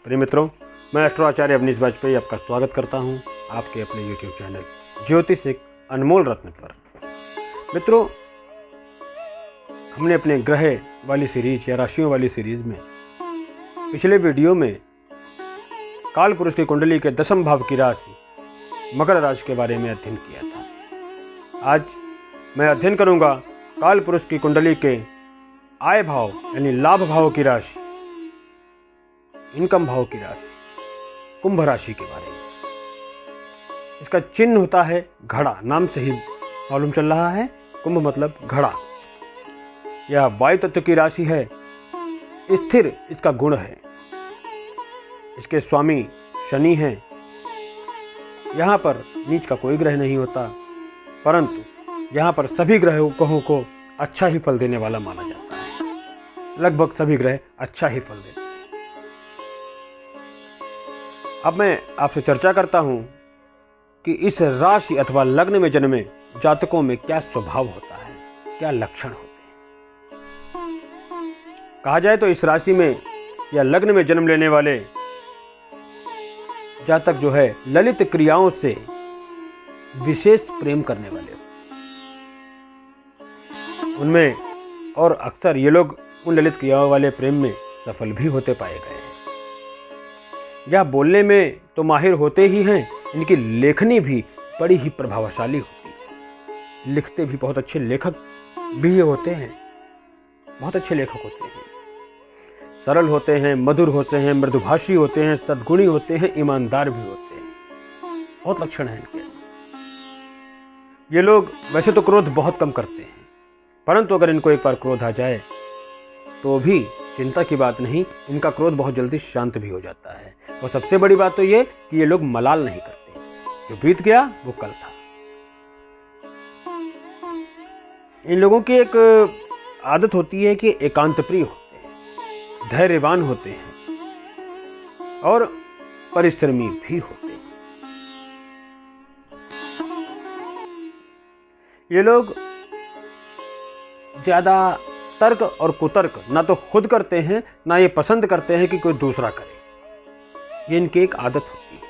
प्रिय मित्रों, मैं एस्ट्रो आचार्य अवनीश वाजपेयी आपका स्वागत करता हूं आपके अपने YouTube चैनल ज्योतिष एक अनमोल रत्न पर। मित्रों, हमने अपने ग्रह वाली सीरीज या राशियों वाली सीरीज में पिछले वीडियो में काल पुरुष की कुंडली के 10वें भाव की राशि मकर राशि के बारे में अध्ययन किया था। आज मैं अध्ययन करूंगा काल पुरुष की कुंडली के आय भाव यानी लाभ भाव की राशि, इनकम भाव की राशि कुंभ राशि के बारे में। इसका चिन्ह होता है घड़ा, नाम से ही मालूम चल रहा है, कुंभ मतलब घड़ा। यह वायु तत्व की राशि है, स्थिर इसका गुण है। इसके स्वामी शनि हैं। यहाँ पर नीच का कोई ग्रह नहीं होता, परंतु यहाँ पर सभी ग्रहों को अच्छा ही फल देने वाला माना जाता है। लगभग सभी ग्रह अच्छा ही फल देते हैं। अब मैं आपसे चर्चा करता हूं कि इस राशि अथवा लग्न में जन्मे जातकों में क्या स्वभाव होता है, क्या लक्षण होते हैं। कहा जाए तो इस राशि में या लग्न में जन्म लेने वाले जातक जो है ललित क्रियाओं से विशेष प्रेम करने वाले उनमें, और अक्सर ये लोग उन ललित क्रियाओं वाले प्रेम में सफल भी होते पाए गए हैं। यह बोलने में तो माहिर होते ही हैं, इनकी लेखनी भी बड़ी ही प्रभावशाली होती है। लिखते भी बहुत अच्छे लेखक भी होते हैं, बहुत अच्छे लेखक होते हैं। सरल होते हैं, मधुर होते हैं, मृदुभाषी होते हैं, सद्गुणी होते हैं, ईमानदार भी होते हैं। बहुत लक्षण है इनके। ये लोग वैसे तो क्रोध बहुत कम करते हैं, परंतु अगर इनको एक बार क्रोध आ जाए तो भी चिंता की बात नहीं, इनका क्रोध बहुत जल्दी शांत भी हो जाता है। और सबसे बड़ी बात तो ये कि ये लोग मलाल नहीं करते, जो बीत गया वो कल था। इन लोगों की एक आदत होती है कि एकांत प्रिय होते हैं, धैर्यवान होते हैं और परिश्रमी भी होते हैं। ये लोग ज्यादा तर्क और कुतर्क ना तो खुद करते हैं, ना ये पसंद करते हैं कि कोई दूसरा करे। ये इनकी एक आदत होती है।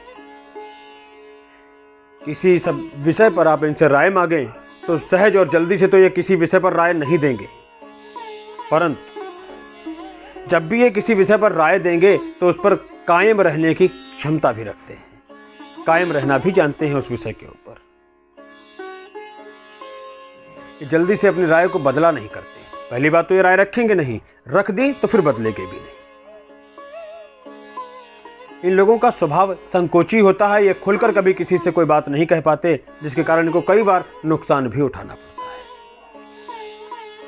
किसी सब विषय पर आप इनसे राय मांगें तो सहज और जल्दी से तो ये किसी विषय पर राय नहीं देंगे, परंतु जब भी ये किसी विषय पर राय देंगे तो उस पर कायम रहने की क्षमता भी रखते हैं, कायम रहना भी जानते हैं उस विषय के ऊपर। ये जल्दी से अपनी राय को बदला नहीं करते। पहली बात तो ये राय रखेंगे नहीं, रख दी तो फिर बदलेंगे भी नहीं। इन लोगों का स्वभाव संकोची होता है, ये खुलकर कभी किसी से कोई बात नहीं कह पाते, जिसके कारण इनको कई बार नुकसान भी उठाना पड़ता है।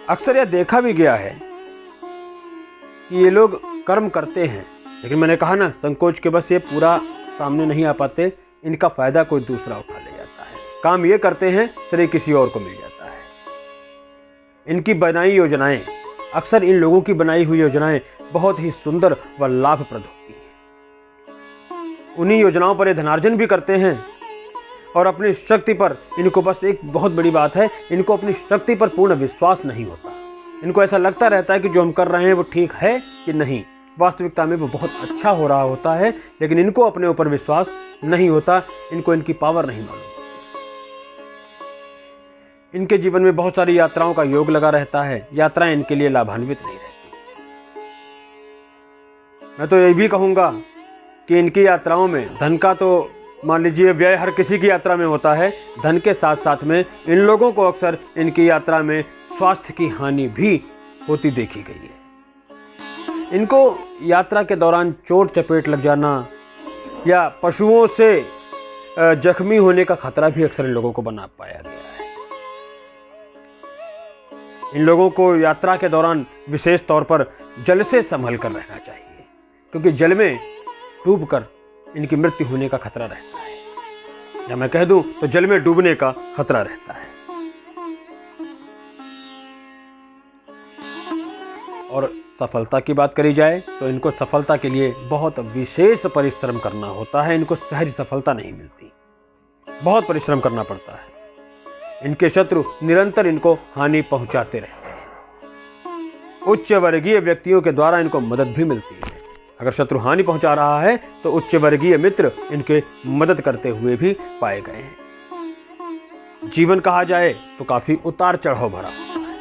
अक्सर यह देखा भी गया है कि ये लोग कर्म करते हैं, लेकिन मैंने कहा ना, संकोच के बस ये पूरा सामने नहीं आ पाते, इनका फायदा कोई दूसरा उठा ले जाता है। काम ये करते हैं, श्रेय किसी और को मिल जाता है। इनकी बनाई योजनाएं, अक्सर इन लोगों की बनाई हुई योजनाएं बहुत ही सुंदर व लाभप्रद होती हैं। उन्हीं योजनाओं पर ये धनार्जन भी करते हैं और अपनी शक्ति पर, इनको बस एक बहुत बड़ी बात है, इनको अपनी शक्ति पर पूर्ण विश्वास नहीं होता। इनको ऐसा लगता रहता है कि जो हम कर रहे हैं वो ठीक है कि नहीं। वास्तविकता में वो बहुत अच्छा हो रहा होता है, लेकिन इनको अपने ऊपर विश्वास नहीं होता, इनको इनकी पावर नहीं मालूम। इनके जीवन में बहुत सारी यात्राओं का योग लगा रहता है, यात्राएं इनके लिए लाभान्वित नहीं रहती। मैं तो ये भी कहूंगा कि इनकी यात्राओं में धन का तो मान लीजिए व्यय हर किसी की यात्रा में होता है, धन के साथ साथ में इन लोगों को अक्सर इनकी यात्रा में स्वास्थ्य की हानि भी होती देखी गई है। इनको यात्रा के दौरान चोट चपेट लग जाना या पशुओं से जख्मी होने का खतरा भी अक्सर इन लोगों को बना पाया गया है। इन लोगों को यात्रा के दौरान विशेष तौर पर जल से संभल कर रहना चाहिए, क्योंकि जल में डूबकर इनकी मृत्यु होने का खतरा रहता है, या मैं कह दूं तो जल में डूबने का खतरा रहता है। और सफलता की बात करी जाए तो इनको सफलता के लिए बहुत विशेष परिश्रम करना होता है। इनको सहज सफलता नहीं मिलती, बहुत परिश्रम करना पड़ता है। इनके शत्रु निरंतर इनको हानि पहुंचाते रहते हैं। उच्च वर्गीय व्यक्तियों के द्वारा इनको मदद भी मिलती है, अगर शत्रु हानि पहुंचा रहा है तो उच्च वर्गीय मित्र इनके मदद करते हुए भी पाए गए हैं। जीवन कहा जाए तो काफी उतार चढ़ाव भरा होता है।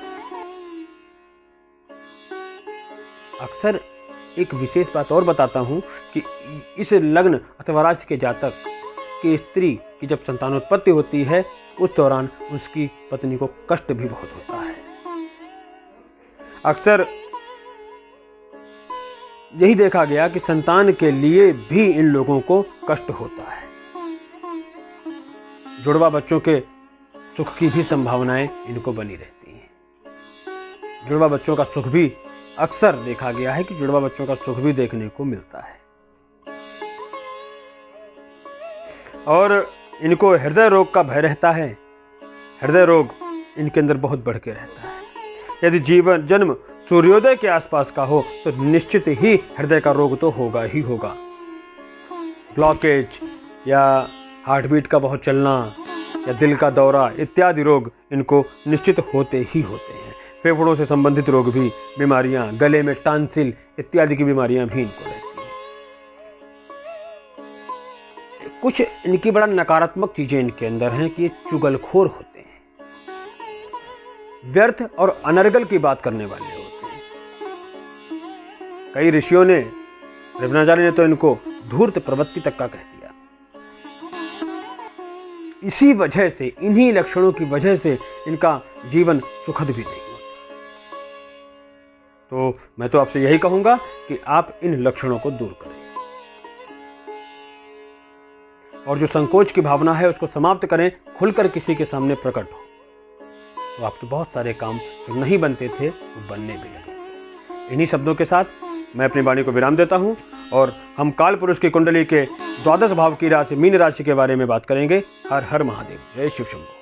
अक्सर एक विशेष बात और बताता हूं कि इस लग्न अथवा राशि के जातक की स्त्री की जब संतानोत्पत्ति होती है उस दौरान उसकी पत्नी को कष्ट भी बहुत होता है। अक्सर यही देखा गया कि संतान के लिए भी इन लोगों को कष्ट होता है। जुड़वा बच्चों के सुख की भी संभावनाएं इनको बनी रहती हैं। जुड़वा बच्चों का सुख भी अक्सर देखा गया है कि जुड़वा बच्चों का सुख भी देखने को मिलता है। और इनको हृदय रोग का भय रहता है। हृदय रोग इनके अंदर बहुत बढ़ के रहता है। यदि जीवन जन्म सूर्योदय के आसपास का हो तो निश्चित ही हृदय का रोग तो होगा ही होगा। ब्लॉकेज या हार्ट बीट का बहुत चलना या दिल का दौरा इत्यादि रोग इनको निश्चित होते ही होते हैं। फेफड़ों से संबंधित रोग भी, बीमारियां, गले में टांसिल इत्यादि की बीमारियां भी इनको रहती हैं। कुछ इनकी बड़ा नकारात्मक चीजें इनके अंदर हैं कि ये चुगलखोर होते हैं, व्यर्थ और अनर्गल की बात करने वाले होते हैं। कई ऋषियों ने, रविनाचार्य ने तो इनको धूर्त प्रवृत्ति तक का कह दिया। इसी वजह से, इन्हीं लक्षणों की वजह से इनका जीवन सुखद भी नहीं होता। तो मैं तो आपसे यही कहूंगा कि आप इन लक्षणों को दूर करें और जो संकोच की भावना है उसको समाप्त करें, खुलकर किसी के सामने प्रकट हो, तो आपके बहुत सारे काम जो नहीं बनते थे वो बनने भी लगे। इन्हीं शब्दों के साथ मैं अपनी वाणी को विराम देता हूं और हम काल पुरुष की कुंडली के द्वादश भाव की राशि मीन राशि के बारे में बात करेंगे। हर हर महादेव, जय शिव शंभू।